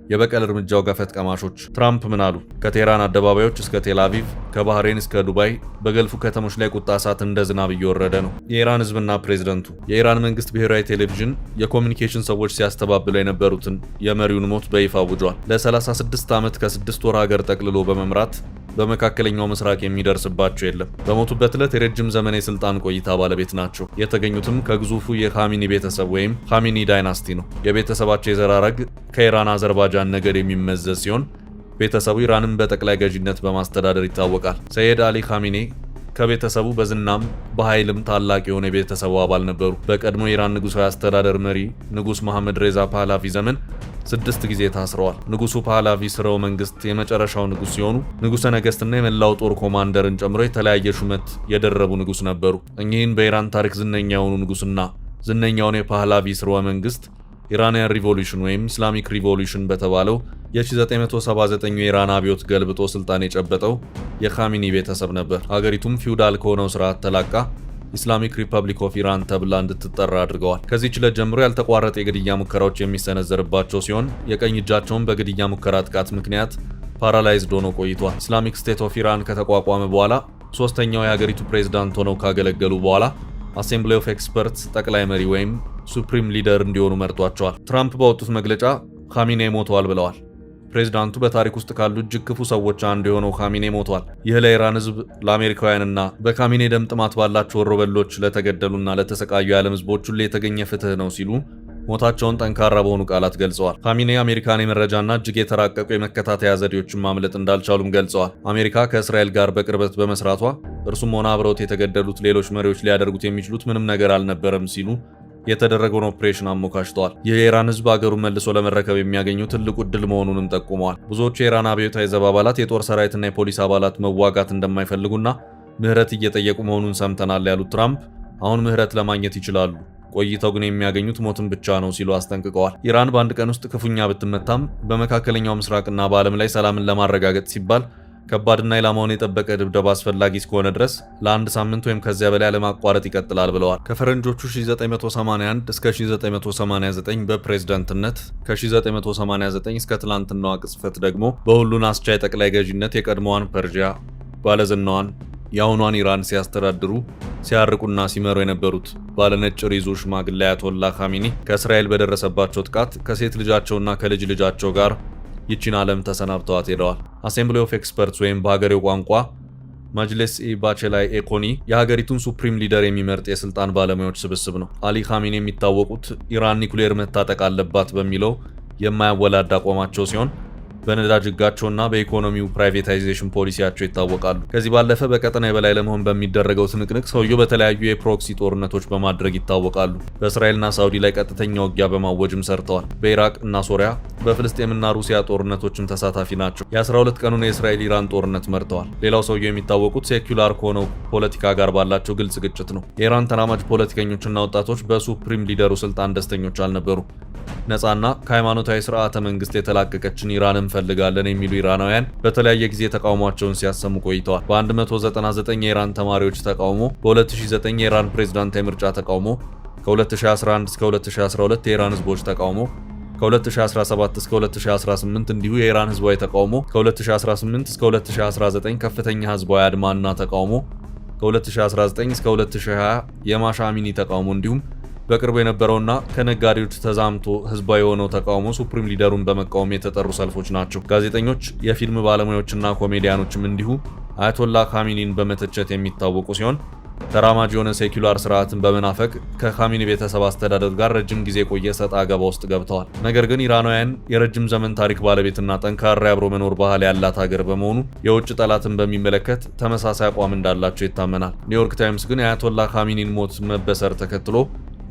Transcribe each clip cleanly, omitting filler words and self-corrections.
የበቀል እርምጃው ገፈት ቀማሾች። ትራምፕ ምን አሉ? ከቴህራን አደባባዮች እስከ ቴል አቪቭ፣ ከባህሬን እስከ ዱባይ በገልፉ ከተሞች ላይ ቁጣ እሳት እንደ ዝናብ እየወረደ ነው። የኢራን ህዝብና ፕሬዝደንቱ። የኢራን መንግስት ብሔራዊ ቴሌቪዥን የኮሚኒኬሽን ሰዎች ሲያስተባብሉ የነበሩትን የመሪውን ሞት በይፋ አውጇል። ለ36 ዓመት ከ6 ወር ሀገር ጠቅልሎ በመምራት በመካከለኛው ምስራቅ የሚደርስባቸው የለም። በሞቱበት ዕለት የረጅም ዘመን የስልጣን ቆይታ ባለቤት ናቸው። የተገኙትም ከግዙፉ የኻሜኒ ቤተሰብ ወይም ኻሜኒ ዳይናስቲ ነው። የቤተሰባቸው የዘር ሐረግ ከኢራን አዘርባጃን ነገድ የሚመዘዝ ሲሆን ቤተሰቡ ኢራንን በጠቅላይ ገዢነት በማስተዳደር ይታወቃል። ሰይድ አሊ ኻሜኒ ከቤተሰቡ በዝናም በኃይልም ታላቅ የሆነ የቤተሰቡ አባል ነበሩ። በቀድሞ የኢራን ንጉሳዊ አስተዳደር መሪ ንጉስ መሐመድ ሬዛ ፓህላቪ ዘመን 6 ጊዜ ታስረዋል። ንጉሱ ፓህላቪ ስርወ መንግስት የመጨረሻው ንጉስ ሲሆኑ ንጉሰ ነገስትና የመላው ጦር ኮማንደርን ጨምሮ የተለያየ ሹመት የደረቡ ንጉስ ነበሩ። እኚህን በኢራን ታሪክ ዝነኛ የሆኑ ንጉስና ዝነኛውን የፓህላቪ ስርወ መንግስት ኢራንያን ሪቮሉሽን ወይም ኢስላሚክ ሪቮሉሽን በተባለው የ1979 የኢራን አብዮት ገልብጦ ስልጣን የጨበጠው የኻሜኒ ቤተሰብ ነበር። ሀገሪቱም ፊውዳል ከሆነው ስርዓት ተላቃ ኢስላሚክ ሪፐብሊክ ኦፍ ኢራን ተብላ እንድትጠራ አድርገዋል። ከዚህች ዕለት ጀምሮ ያልተቋረጠ የግድያ ሙከራዎች የሚሰነዘርባቸው ሲሆን የቀኝ እጃቸውን በግድያ ሙከራ ጥቃት ምክንያት ፓራላይዝድ ሆኖ ቆይቷል። ኢስላሚክ ስቴት ኦፍ ኢራን ከተቋቋመ በኋላ ሶስተኛው የሀገሪቱ ፕሬዝዳንት ሆነው ካገለገሉ በኋላ አሴምብሊ ኦፍ ኤክስፐርትስ ጠቅላይ መሪ ወይም ሱፕሪም ሊደር እንዲሆኑ መርጧቸዋል። ትራምፕ ባወጡት መግለጫ ኻሜኒ ሞተዋል ብለዋል። ፕሬዝዳንቱ በታሪክ ውስጥ ካሉ እጅግ ክፉ ሰዎች አንዱ የሆነው ኻሜኒ ሞተዋል። ይህ ለኢራን ህዝብ፣ ለአሜሪካውያንና በኻሜኒ ደም ጥማት ባላቸው ወሮበሎች ለተገደሉና ለተሰቃዩ የዓለም ህዝቦች ሁሉ የተገኘ ፍትህ ነው ሲሉ ሞታቸውን ጠንካራ በሆኑ ቃላት ገልጸዋል። ኻሜኒ የአሜሪካን የመረጃና እጅግ የተራቀቁ የመከታተያ ዘዴዎችን ማምለጥ እንዳልቻሉም ገልጸዋል። አሜሪካ ከእስራኤል ጋር በቅርበት በመስራቷ እርሱም ሆነ አብረውት የተገደሉት ሌሎች መሪዎች ሊያደርጉት የሚችሉት ምንም ነገር አልነበረም ሲሉ የተደረገውን ኦፕሬሽን አሞካሽተዋል። ይህ የኢራን ህዝብ አገሩን መልሶ ለመረከብ የሚያገኘው ትልቁ ዕድል መሆኑንም ጠቁመዋል። ብዙዎቹ የኢራን አብዮታዊ ዘብ አባላት የጦር ሰራዊትና የፖሊስ አባላት መዋጋት እንደማይፈልጉና ምህረት እየጠየቁ መሆኑን ሰምተናል ያሉት ትራምፕ አሁን ምህረት ለማግኘት ይችላሉ፣ ቆይተው ግን የሚያገኙት ሞትን ብቻ ነው ሲሉ አስጠንቅቀዋል። ኢራን በአንድ ቀን ውስጥ ክፉኛ ብትመታም በመካከለኛው ምስራቅና በዓለም ላይ ሰላምን ለማረጋገጥ ሲባል ከባድና ኢላማውን የጠበቀ ድብደባ አስፈላጊ እስከሆነ ድረስ ለአንድ ሳምንት ወይም ከዚያ በላይ ለማቋረጥ ይቀጥላል ብለዋል። ከፈረንጆቹ 1981 እስከ 1989 በፕሬዝዳንትነት፣ ከ1989 እስከ ትላንትናዋ ቅጽበት ደግሞ በሁሉን አስቻይ ጠቅላይ ገዢነት የቀድሞዋን ፐርዢያ ባለዝናዋን የአሁኗን ኢራን ሲያስተዳድሩ ሲያርቁና ሲመሩ የነበሩት ባለነጭ ሪዙ ሽማግሌ አያቶላ ኻሜኒ ከእስራኤል በደረሰባቸው ጥቃት ከሴት ልጃቸውና ከልጅ ልጃቸው ጋር ይቺን ዓለም ተሰናብተዋት ሄደዋል። አሴምብሊ ኦፍ ኤክስፐርትስ ወይም በሀገሬው ቋንቋ መጅሊስ ባቼላይ ኤኮኒ የሀገሪቱን ሱፕሪም ሊደር የሚመርጥ የስልጣን ባለሙያዎች ስብስብ ነው። አሊ ኻሜኒ የሚታወቁት ኢራን ኒኩሌር መታጠቅ አለባት በሚለው የማያወላዳ አቋማቸው ሲሆን በነዳጅ ሕጋቸውና በኢኮኖሚው ፕራይቬታይዜሽን ፖሊሲያቸው ይታወቃሉ። ከዚህ ባለፈ በቀጠና የበላይ ለመሆን በሚደረገው ትንቅንቅ ሰውየው በተለያዩ የፕሮክሲ ጦርነቶች በማድረግ ይታወቃሉ። በእስራኤልና ሳውዲ ላይ ቀጥተኛ ውጊያ በማወጅም ሰርተዋል። በኢራቅ እና ሶሪያ፣ በፍልስጤምና ሩሲያ ጦርነቶችም ተሳታፊ ናቸው። የ12 ቀኑን የእስራኤል ኢራን ጦርነት መርተዋል። ሌላው ሰውየው የሚታወቁት ሴኩላር ከሆነው ፖለቲካ ጋር ባላቸው ግልጽ ግጭት ነው። የኢራን ተራማጅ ፖለቲከኞችና ወጣቶች በሱፕሪም ሊደሩ ስልጣን ደስተኞች አልነበሩ። ነፃና ከሃይማኖታዊ ስርዓተ መንግስት የተላቀቀችን ኢራን እንፈልጋለን የሚሉ ኢራናውያን በተለያየ ጊዜ ተቃውሟቸውን ሲያሰሙ ቆይተዋል። በ199 የኢራን ተማሪዎች ተቃውሞ፣ በ2009 የኢራን ፕሬዝዳንታዊ ምርጫ ተቃውሞ፣ ከ2011 እስከ 2012 የኢራን ህዝቦች ተቃውሞ፣ ከ2017 እስከ 2018 እንዲሁ የኢራን ህዝባዊ ተቃውሞ፣ ከ2018 እስከ 2019 ከፍተኛ ህዝባዊ አድማና ተቃውሞ፣ ከ2019 እስከ 2020 የማሻ አሚኒ ተቃውሞ እንዲሁም በቅርቡ የነበረውና ከነጋዴዎች ተዛምቶ ህዝባዊ የሆነው ተቃውሞ ሱፕሪም ሊደሩን በመቃወም የተጠሩ ሰልፎች ናቸው። ጋዜጠኞች፣ የፊልም ባለሙያዎችና ኮሜዲያኖችም እንዲሁ አያቶላ ኻሜኒን በመተቸት የሚታወቁ ሲሆን ተራማጅ የሆነ ሴኩላር ስርዓትን በመናፈቅ ከኻሜኒ ቤተሰብ አስተዳደር ጋር ረጅም ጊዜ የቆየ ሰጣ ገባ ውስጥ ገብተዋል። ነገር ግን ኢራናውያን የረጅም ዘመን ታሪክ ባለቤትና ጠንካራ አብሮ መኖር ባህል ያላት ሀገር በመሆኑ የውጭ ጠላትን በሚመለከት ተመሳሳይ አቋም እንዳላቸው ይታመናል። ኒውዮርክ ታይምስ ግን የአያቶላ ኻሜኒን ሞት መበሰር ተከትሎ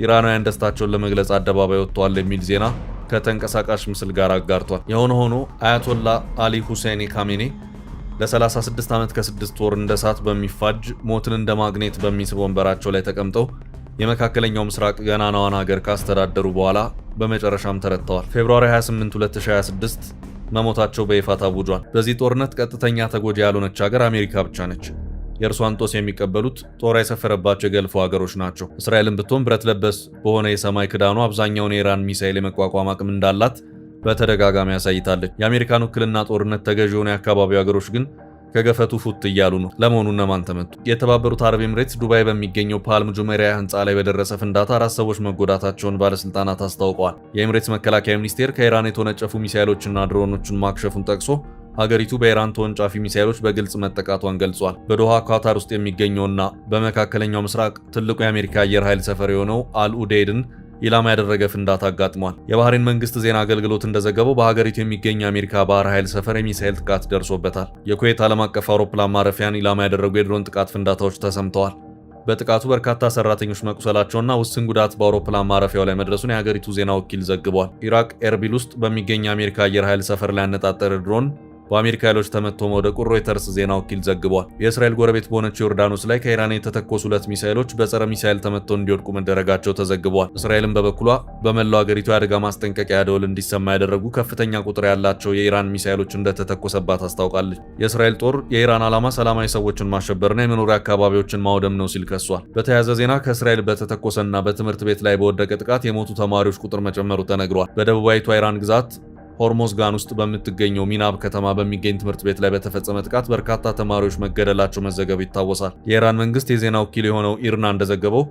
ኢራናውያን ደስታቸውን ለመግለጽ አደባባይ ወጥተዋል የሚል ዜና ከተንቀሳቃሽ ምስል ጋር አጋርቷል። የሆነ ሆኖ አያቶላ አሊ ሁሴኒ ኻሜኒ ለ36 ዓመት ከ6 ወር እንደ እሳት በሚፋጅ ሞትን እንደ ማግኔት በሚስብ ወንበራቸው ላይ ተቀምጠው የመካከለኛው ምስራቅ ገናናዋን ሀገር ካስተዳደሩ በኋላ በመጨረሻም ተረድተዋል። ፌብሩዋሪ 28 2026 መሞታቸው በይፋ ታውጇል። በዚህ ጦርነት ቀጥተኛ ተጎጂ ያልሆነች ሀገር አሜሪካ ብቻ ነች። የእርሷን ጦስ የሚቀበሉት ጦር የሰፈረባቸው የገልፎ ሀገሮች ናቸው። እስራኤልን ብትሆን ብረት ለበስ በሆነ የሰማይ ክዳኑ አብዛኛውን የኢራን ሚሳኤል የመቋቋም አቅም እንዳላት በተደጋጋሚ አሳይታለች። የአሜሪካን ውክልና ጦርነት ተገዢ የሆኑ የአካባቢው ሀገሮች ግን ከገፈቱ ፉት እያሉ ነው። ለመሆኑ እነማን ተመቱ? የተባበሩት አረብ ኤምሬትስ ዱባይ በሚገኘው ፓልም ጁሜሪያ ህንፃ ላይ በደረሰ ፍንዳታ 4 ሰዎች መጎዳታቸውን ባለስልጣናት አስታውቀዋል። የኤምሬትስ መከላከያ ሚኒስቴር ከኢራን የተወነጨፉ ሚሳኤሎችና ድሮኖችን ማክሸፉን ጠቅሶ ሀገሪቱ በኢራን ተወንጫፊ ሚሳኤሎች በግልጽ መጠቃቷን ገልጿል። በዶሃ ኳታር ውስጥ የሚገኘውና በመካከለኛው ምስራቅ ትልቁ የአሜሪካ አየር ኃይል ሰፈር የሆነው አልኡዴይድን ኢላማ ያደረገ ፍንዳታ አጋጥሟል። የባህሬን መንግስት ዜና አገልግሎት እንደዘገበው በሀገሪቱ የሚገኝ የአሜሪካ ባህር ኃይል ሰፈር የሚሳኤል ጥቃት ደርሶበታል። የኩዌት ዓለም አቀፍ አውሮፕላን ማረፊያን ኢላማ ያደረጉ የድሮን ጥቃት ፍንዳታዎች ተሰምተዋል። በጥቃቱ በርካታ ሰራተኞች መቁሰላቸውና ውስን ጉዳት በአውሮፕላን ማረፊያው ላይ መድረሱን የሀገሪቱ ዜና ወኪል ዘግቧል። ኢራቅ ኤርቢል ውስጥ በሚገኝ የአሜሪካ አየር ኃይል ሰፈር ላይ ያነጣጠረ ድሮን በአሜሪካ ኃይሎች ተመቶ መውደቁ ሮይተርስ ዜና ወኪል ዘግቧል። የእስራኤል ጎረቤት በሆነችው ዮርዳኖስ ላይ ከኢራን የተተኮሱ 2 ሚሳኤሎች በጸረ ሚሳኤል ተመተው እንዲወድቁ መደረጋቸው ተዘግቧል። እስራኤልም በበኩሏ በመላው ሀገሪቱ የአደጋ ማስጠንቀቂያ ደወል እንዲሰማ ያደረጉ ከፍተኛ ቁጥር ያላቸው የኢራን ሚሳኤሎች እንደተተኮሰባት አስታውቃለች። የእስራኤል ጦር የኢራን ዓላማ ሰላማዊ ሰዎችን ማሸበርና የመኖሪያ አካባቢዎችን ማውደም ነው ሲል ከሷል። በተያያዘ ዜና ከእስራኤል በተተኮሰና በትምህርት ቤት ላይ በወደቀ ጥቃት የሞቱ ተማሪዎች ቁጥር መጨመሩ ተነግሯል። በደቡባዊቷ ኢራን ግዛት ሆርሞዝጋን ውስጥ በምትገኘው ሚናብ ከተማ በሚገኝ ትምህርት ቤት ላይ በተፈጸመ ጥቃት በርካታ ተማሪዎች መገደላቸው መዘገቡ ይታወሳል። የኢራን መንግስት የዜና ወኪል የሆነው ኢርና እንደዘገበው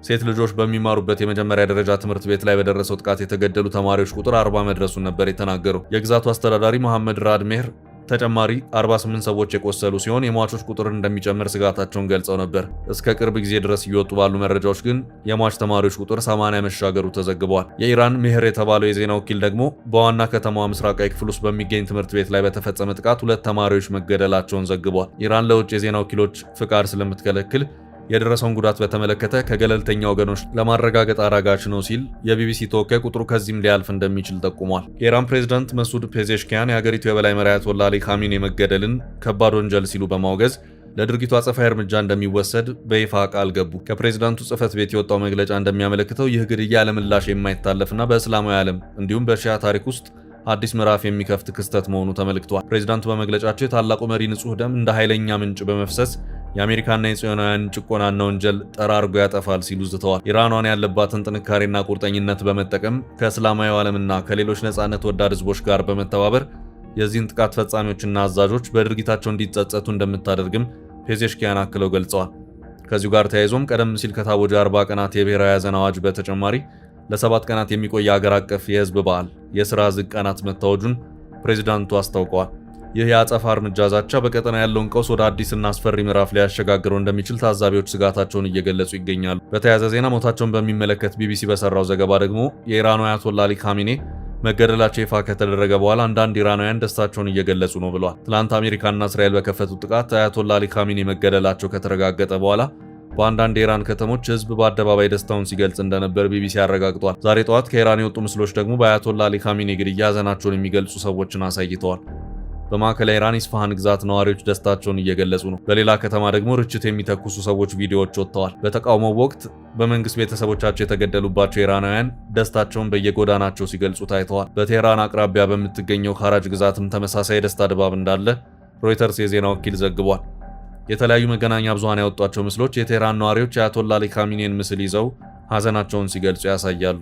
ሴት ልጆች በሚማሩበት የመጀመሪያ ደረጃ ትምህርት ቤት ላይ በደረሰው ጥቃት የተገደሉ ተማሪዎች ቁጥር 40 መድረሱን ነበር የተናገረው። የግዛቱ አስተዳዳሪ መሐመድ ራድ ሜህር ተጨማሪ 48 ሰዎች የቆሰሉ ሲሆን የሟቾች ቁጥር እንደሚጨምር ስጋታቸውን ገልጸው ነበር። እስከ ቅርብ ጊዜ ድረስ እየወጡ ባሉ መረጃዎች ግን የሟች ተማሪዎች ቁጥር 80 መሻገሩ ተዘግቧል። የኢራን ሜህር የተባለው የዜና ወኪል ደግሞ በዋና ከተማዋ ምስራቃዊ ክፍል ውስጥ በሚገኝ ትምህርት ቤት ላይ በተፈጸመ ጥቃት 2 ተማሪዎች መገደላቸውን ዘግቧል። ኢራን ለውጭ የዜና ወኪሎች ፍቃድ ስለምትከለክል የደረሰውን ጉዳት በተመለከተ ከገለልተኛ ወገኖች ለማረጋገጥ አዳጋች ነው ሲል የቢቢሲ ተወካይ ቁጥሩ ከዚህም ሊያልፍ እንደሚችል ጠቁሟል። የኢራን ፕሬዝዳንት መሱድ ፔዜሽኪያን የሀገሪቱ የበላይ መሪ አያቶላ አሊ ካሚኔ መገደልን ከባድ ወንጀል ሲሉ በማውገዝ ለድርጊቱ አጸፋዊ እርምጃ እንደሚወሰድ በይፋ ቃል ገቡ። ከፕሬዝዳንቱ ጽህፈት ቤት የወጣው መግለጫ እንደሚያመለክተው ይህ ግድያ ለምላሽ የማይታለፍና በእስላማዊ ዓለም እንዲሁም በሺያ ታሪክ ውስጥ አዲስ ምዕራፍ የሚከፍት ክስተት መሆኑ ተመልክቷል። ፕሬዝዳንቱ በመግለጫቸው የታላቁ መሪ ንጹህ ደም እንደ ኃይለኛ ምንጭ በመፍሰስ የአሜሪካና የጽዮናውያን ጭቆናና ወንጀል ጠራርጎ ያጠፋል ሲሉ ዝተዋል። ኢራኗን ያለባትን ጥንካሬና ቁርጠኝነት በመጠቀም ከእስላማዊ ዓለምና ከሌሎች ነጻነት ወዳድ ህዝቦች ጋር በመተባበር የዚህን ጥቃት ፈጻሚዎችና አዛዦች በድርጊታቸው እንዲጸጸቱ እንደምታደርግም ፔዜሽኪያን አክለው ገልጸዋል። ከዚሁ ጋር ተያይዞም ቀደም ሲል ከታወጀ 40 ቀናት የብሔራዊ ሐዘን አዋጅ በተጨማሪ ለ7 ቀናት የሚቆይ አገር አቀፍ የህዝብ በዓል የሥራ ዝግ ቀናት መታወጁን ፕሬዝዳንቱ አስታውቀዋል። ይህ የአጸፋ እርምጃ ዛቻ በቀጠና ያለውን ቀውስ ወደ አዲስና አስፈሪ ምዕራፍ ሊያሸጋግረው እንደሚችል ታዛቢዎች ስጋታቸውን እየገለጹ ይገኛሉ። በተያያዘ ዜና ሞታቸውን በሚመለከት ቢቢሲ በሰራው ዘገባ ደግሞ የኢራኑ አያቶላ አሊ ካሚኔ መገደላቸው ይፋ ከተደረገ በኋላ አንዳንድ ኢራናውያን ደስታቸውን እየገለጹ ነው ብለዋል። ትላንት አሜሪካና እስራኤል በከፈቱት ጥቃት አያቶላ አሊ ካሚኔ መገደላቸው ከተረጋገጠ በኋላ በአንዳንድ የኢራን ከተሞች ህዝብ በአደባባይ ደስታውን ሲገልጽ እንደነበር ቢቢሲ አረጋግጧል። ዛሬ ጠዋት ከኢራን የወጡ ምስሎች ደግሞ በአያቶላ አሊ ካሚኔ ግድያ ሐዘናቸውን የሚገልጹ ሰዎችን አሳይተዋል። በማዕከላዊ ኢራን ኢስፋሃን ግዛት ነዋሪዎች ደስታቸውን እየገለጹ ነው። በሌላ ከተማ ደግሞ ርችት የሚተኩሱ ሰዎች ቪዲዮዎች ወጥተዋል። በተቃውሞው ወቅት በመንግስት ቤተሰቦቻቸው የተገደሉባቸው ኢራናውያን ደስታቸውን በየጎዳናቸው ሲገልጹ ታይተዋል። በቴህራን አቅራቢያ በምትገኘው ካራጅ ግዛትም ተመሳሳይ የደስታ ድባብ እንዳለ ሮይተርስ የዜና ወኪል ዘግቧል። የተለያዩ መገናኛ ብዙሃን ያወጧቸው ምስሎች የቴህራን ነዋሪዎች የአያቶላ አሊ ካሚኔን ምስል ይዘው ሐዘናቸውን ሲገልጹ ያሳያሉ።